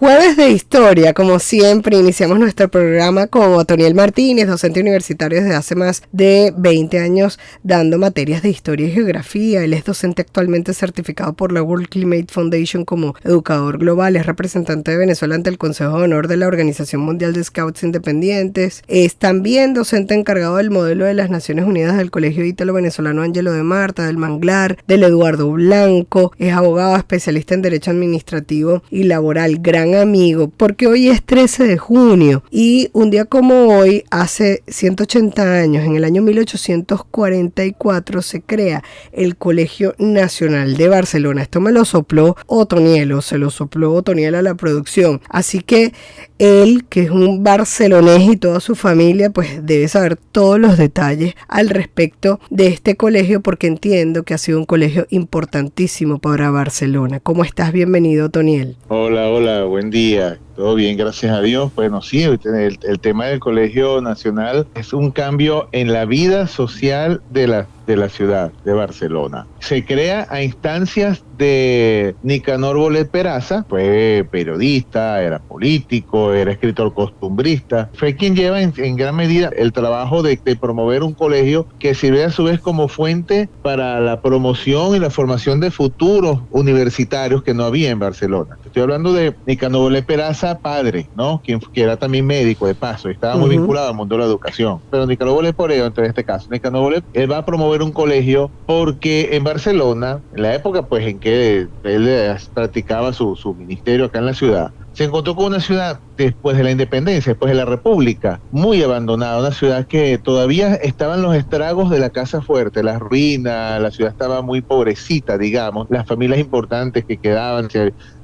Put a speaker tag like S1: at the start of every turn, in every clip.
S1: Jueves de Historia, como siempre, iniciamos nuestro programa con Otoniel Martínez, docente universitario desde hace más de 20 años dando materias de historia y geografía. Él es docente actualmente certificado por la World Climate Foundation como educador global, es representante de Venezuela ante el Consejo de Honor de la Organización Mundial de Scouts Independientes, es también docente encargado del modelo de las Naciones Unidas del Colegio Ítalo-Venezolano Ángelo de Marta, del Manglar, del Eduardo Blanco, es abogado especialista en Derecho Administrativo y Laboral, gran amigo, porque hoy es 13 de junio y un día como hoy, hace 180 años, en el año 1844, se crea el Colegio Nacional de Barcelona. Esto me lo sopló Otoniel, se lo sopló Otoniel a la producción. Así que él, que es un barcelonés y toda su familia, pues debe saber todos los detalles al respecto de este colegio, porque entiendo que ha sido un colegio importantísimo para Barcelona. ¿Cómo estás? Bienvenido, Otoniel.
S2: Hola, buen día. Todo bien, gracias a Dios. Bueno, sí, el tema del Colegio Nacional es un cambio en la vida social de la ciudad de Barcelona. Se crea a instancias de Nicanor Bolet Peraza, fue periodista, era político, era escritor costumbrista, fue quien lleva en gran medida el trabajo de promover un colegio que sirve a su vez como fuente para la promoción y la formación de futuros universitarios que no había en Barcelona. Estoy hablando de Nicanor Bolet Peraza, padre, ¿no? Que era también médico de paso, y estaba muy vinculado al mundo de la educación. Pero Nicanor Bolet Poreo, en este caso, Nicanor Bolet, él va a promover un colegio porque en Barcelona, en la época pues en que él practicaba su ministerio acá en la ciudad, se encontró con una ciudad después de la independencia, después de la república, muy abandonada, una ciudad que todavía estaban los estragos de la casa fuerte, las ruinas, la ciudad estaba muy pobrecita, digamos, las familias importantes que quedaban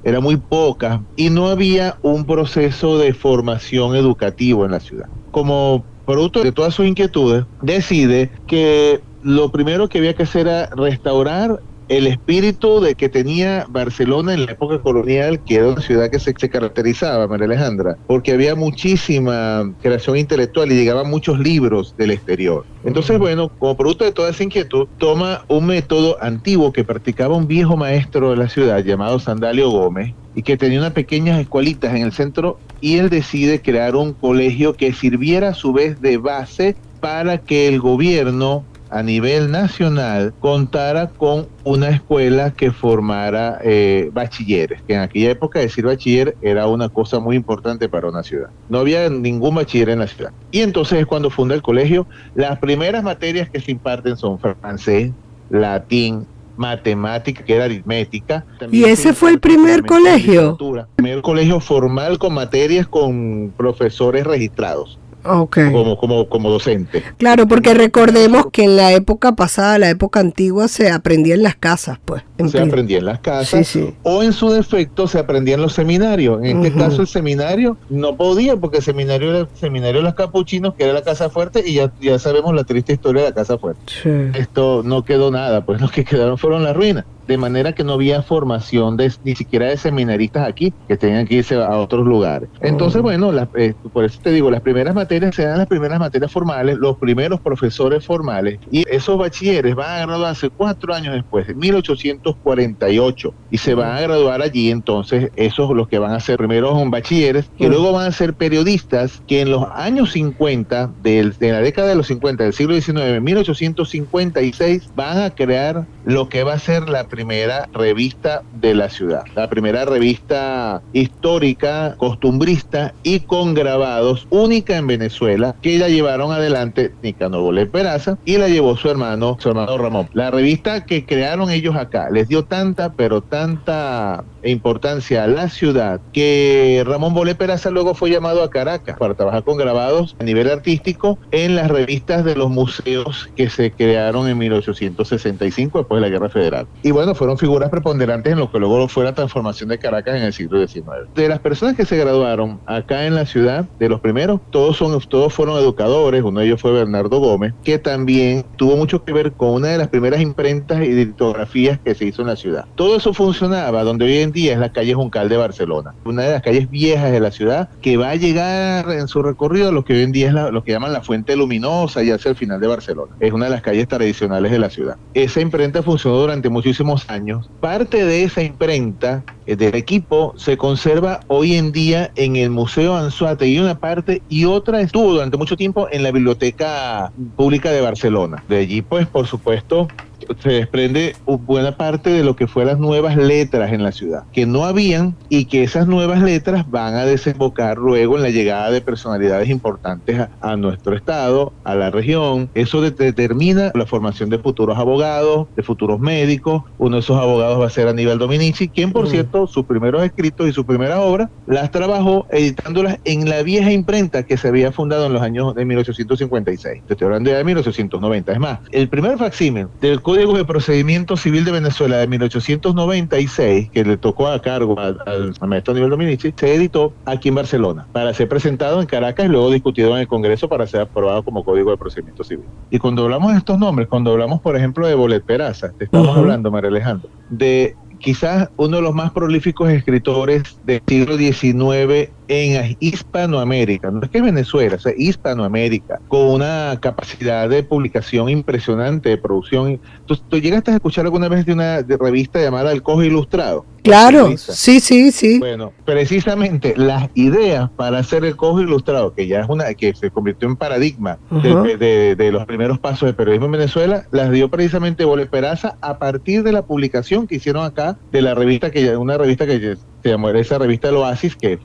S2: eran muy pocas y no había un proceso de formación educativo en la ciudad. Como producto de todas sus inquietudes, decide que lo primero que había que hacer era restaurar el espíritu de que tenía Barcelona en la época colonial, que era una ciudad que se caracterizaba, María Alejandra, porque había muchísima creación intelectual y llegaban muchos libros del exterior. Entonces, bueno, como producto de toda esa inquietud, toma un método antiguo que practicaba un viejo maestro de la ciudad llamado Sandalio Gómez, y que tenía unas pequeñas escuelitas en el centro, y él decide crear un colegio que sirviera a su vez de base para que el gobierno a nivel nacional contara con una escuela que formara bachilleres, que en aquella época decir bachiller era una cosa muy importante para una ciudad. No había ningún bachiller en la ciudad. Y entonces es cuando funda el colegio. Las primeras materias que se imparten son francés, latín, matemática, que era aritmética.
S1: ¿Y ese fue el primer colegio?
S2: El primer colegio formal con materias con profesores registrados.
S1: Okay.
S2: Como docente.
S1: Claro, porque recordemos que en la época pasada, la época antigua, se aprendía en las casas, pues.
S2: Se aprendía en las casas,
S1: sí.
S2: O en su defecto se aprendía en los seminarios. En este caso el seminario no podía, porque el seminario era el seminario de los capuchinos, que era la Casa Fuerte, y ya sabemos la triste historia de la Casa Fuerte.
S1: Sí.
S2: Esto no quedó nada, pues lo que quedaron fueron las ruinas. De manera que no había formación ni siquiera de seminaristas aquí, que tenían que irse a otros lugares. Entonces, bueno, por eso te digo, las primeras materias se dan las primeras materias formales, los primeros profesores formales, y esos bachilleres van a graduarse 4 años después, en 1848, y se van a graduar allí. Entonces, esos los que van a ser primeros bachilleres, que luego van a ser periodistas, que en los años 50, de la década de los 50 del siglo XIX, en 1856, van a crear lo que va a ser la primera revista de la ciudad, la primera revista histórica, costumbrista y con grabados, única en Venezuela, que la llevaron adelante Nicanor Bolet Peraza y la llevó su hermano Ramón. La revista que crearon ellos acá les dio tanta importancia a la ciudad que Ramón Bolet Peraza luego fue llamado a Caracas para trabajar con grabados a nivel artístico en las revistas de los museos que se crearon en 1865 después de la Guerra Federal. Y bueno, fueron figuras preponderantes en lo que luego fue la transformación de Caracas en el siglo XIX. De las personas que se graduaron acá en la ciudad, de los primeros, todos fueron educadores. Uno de ellos fue Bernardo Gómez, que también tuvo mucho que ver con una de las primeras imprentas y litografías que se hizo en la ciudad. Todo eso funcionaba donde hoy en en día es la calle Juncal de Barcelona, una de las calles viejas de la ciudad que va a llegar en su recorrido a lo que hoy en día es lo que llaman la Fuente Luminosa y hacia el final de Barcelona. Es una de las calles tradicionales de la ciudad. Esa imprenta funcionó durante muchísimos años. Parte de esa imprenta del equipo se conserva hoy en día en el Museo Anzoátegui una parte, y otra estuvo durante mucho tiempo en la Biblioteca Pública de Barcelona. De allí, pues, por supuesto, se desprende buena parte de lo que fue las nuevas letras en la ciudad, que no habían, y que esas nuevas letras van a desembocar luego en la llegada de personalidades importantes a nuestro estado, a la región. Eso determina la formación de futuros abogados, de futuros médicos. Uno de esos abogados va a ser Aníbal Dominici, quien, por cierto, sus primeros escritos y sus primeras obras las trabajó editándolas en la vieja imprenta que se había fundado en los años de 1856. Te estoy hablando de 1890. Es más, el primer facsímil del Código de Procedimiento Civil de Venezuela de 1896, que le tocó a cargo al maestro Aníbal Dominici, se editó aquí en Barcelona para ser presentado en Caracas y luego discutido en el Congreso para ser aprobado como Código de Procedimiento Civil. Y cuando hablamos de estos nombres, cuando hablamos, por ejemplo, de Bolet Peraza, te estamos hablando, María Alejandra, de quizás uno de los más prolíficos escritores del siglo XIX en Hispanoamérica, no es que Venezuela, o sea, Hispanoamérica, con una capacidad de publicación impresionante, de producción. ¿Tú llegaste a escuchar alguna vez de una revista llamada El Cojo Ilustrado?
S1: Claro, sí.
S2: Bueno, precisamente las ideas para hacer El Cojo Ilustrado, que ya es que se convirtió en paradigma de los primeros pasos del periodismo en Venezuela, las dio precisamente Bolet Peraza a partir de la publicación que hicieron acá de la revista, una revista que se llamó esa revista El Oasis, que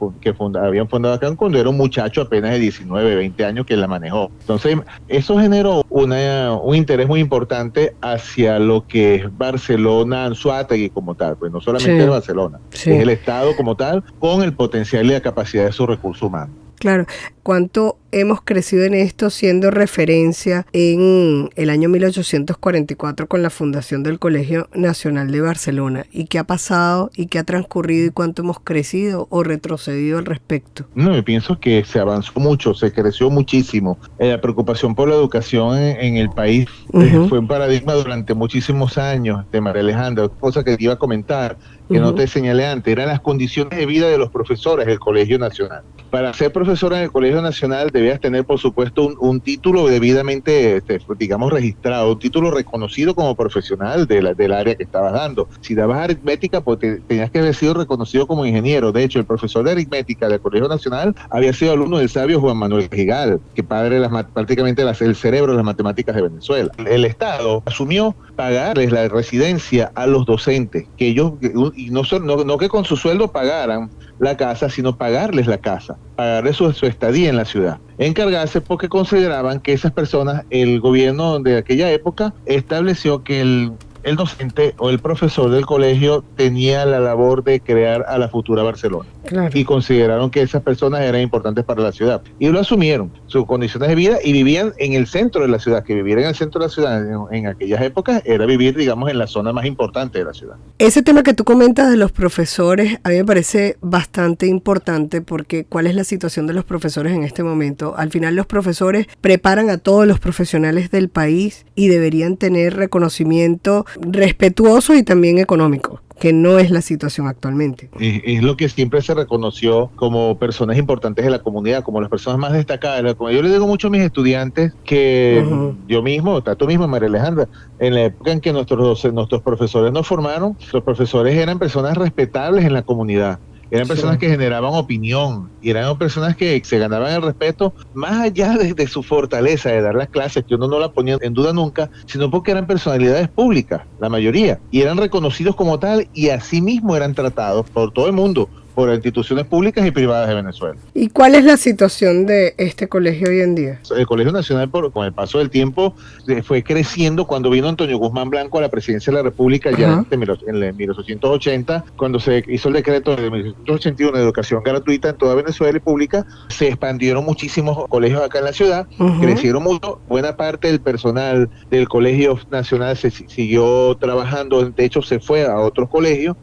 S2: habían fundado acá cuando era un muchacho apenas de 19, 20 años que la manejó. Entonces, eso generó un interés muy importante hacia lo que es Barcelona, Anzoátegui como tal, pues no solamente Barcelona, es el Estado como tal, con el potencial y la capacidad de su recurso humano.
S1: Claro, cuánto hemos crecido en esto, siendo referencia en el año 1844 con la fundación del Colegio Nacional de Barcelona, y qué ha pasado y qué ha transcurrido y cuánto hemos crecido o retrocedido al respecto.
S2: No, yo pienso que se avanzó mucho, se creció muchísimo. La preocupación por la educación en el país fue un paradigma durante muchísimos años, de María Alejandra. Otra cosa que te iba a comentar, que no te señalé antes, eran las condiciones de vida de los profesores del Colegio Nacional. Para ser profesor en el Colegio Nacional debías tener, por supuesto, un título debidamente, digamos, registrado, un título reconocido como profesional del área que estabas dando. Si dabas aritmética, pues tenías que haber sido reconocido como ingeniero. De hecho, el profesor de aritmética del Colegio Nacional había sido alumno del sabio Juan Manuel Gigal, que padre prácticamente el cerebro de las matemáticas de Venezuela. El Estado asumió pagarles la residencia a los docentes, que ellos, y no que con su sueldo pagaran la casa, sino pagarles la casa, pagarles su estadía en la ciudad, encargarse, porque consideraban que esas personas, el gobierno de aquella época estableció que el docente o el profesor del colegio tenía la labor de crear a la futura Barcelona. Claro. Y consideraron que esas personas eran importantes para la ciudad. Y lo asumieron, sus condiciones de vida, y vivían en el centro de la ciudad. Que vivir en el centro de la ciudad en aquellas épocas era vivir, digamos, en la zona más importante de la ciudad.
S1: Ese tema que tú comentas de los profesores, a mí me parece bastante importante, porque ¿cuál es la situación de los profesores en este momento? Al final los profesores preparan a todos los profesionales del país y deberían tener reconocimiento respetuoso y también económico, que no es la situación actualmente.
S2: Es lo que siempre se reconoció como personas importantes de la comunidad, como las personas más destacadas de la comunidad. Yo le digo mucho a mis estudiantes que yo mismo, tú mismo, María Alejandra, en la época en que nuestros profesores nos formaron, los profesores eran personas respetables en la comunidad. Eran personas que generaban opinión, y eran personas que se ganaban el respeto más allá de su fortaleza de dar las clases, que uno no la ponía en duda nunca, sino porque eran personalidades públicas, la mayoría, y eran reconocidos como tal, y así mismo eran tratados por todo el mundo, por instituciones públicas y privadas de Venezuela.
S1: ¿Y cuál es la situación de este colegio hoy en día?
S2: El Colegio Nacional, con el paso del tiempo, fue creciendo. Cuando vino Antonio Guzmán Blanco a la presidencia de la República, ya en 1880, cuando se hizo el decreto de 1881 de educación gratuita en toda Venezuela y pública, se expandieron muchísimos colegios acá en la ciudad, crecieron mucho. Buena parte del personal del Colegio Nacional se siguió trabajando, de hecho se fue a otros colegios,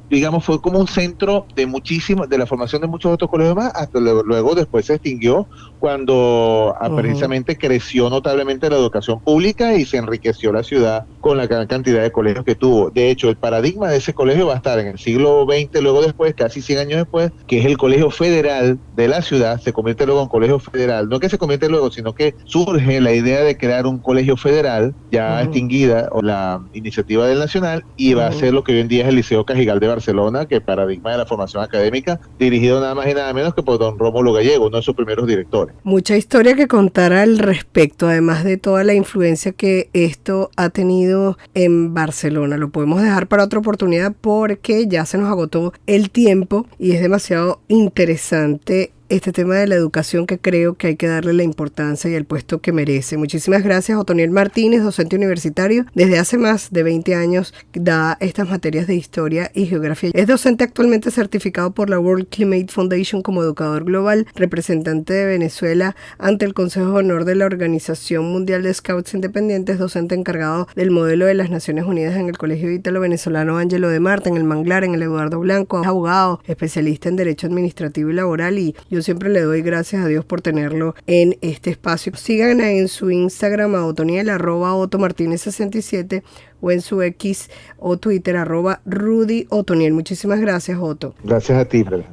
S2: digamos, fue como un centro de mucha muchísimo, de la formación de muchos otros colegios más, hasta luego después se extinguió cuando precisamente creció notablemente la educación pública y se enriqueció la ciudad con la gran cantidad de colegios que tuvo. De hecho, el paradigma de ese colegio va a estar en el siglo XX, luego después, casi 100 años después, que es el colegio federal de la ciudad, se convierte luego en colegio federal, no que se convierte luego, sino que surge la idea de crear un colegio federal, ya extinguida, o la iniciativa del Nacional, y va a ser lo que hoy en día es el Liceo Cajigal de Barcelona, que es el paradigma de la formación académica, dirigido nada más y nada menos que por don Rómulo Gallego, uno de sus primeros directores.
S1: Mucha historia que contar al respecto, además de toda la influencia que esto ha tenido en Barcelona. Lo podemos dejar para otra oportunidad porque ya se nos agotó el tiempo y es demasiado interesante este tema de la educación, que creo que hay que darle la importancia y el puesto que merece. Muchísimas gracias, Otoniel Martínez, docente universitario. Desde hace más de 20 años da estas materias de historia y geografía. Es docente actualmente certificado por la World Climate Foundation como educador global, representante de Venezuela ante el Consejo de Honor de la Organización Mundial de Scouts Independientes, docente encargado del modelo de las Naciones Unidas en el Colegio Ítalo-Venezolano Ángelo de Marta, en el Manglar, en el Eduardo Blanco, abogado, especialista en Derecho Administrativo y Laboral, y yo siempre le doy gracias a Dios por tenerlo en este espacio. Sigan en su Instagram a Otoniel, @OtoMartinez67, o en su X o Twitter, @RudyOtoniel. Muchísimas gracias, Otto.
S2: Gracias a ti, Brenda.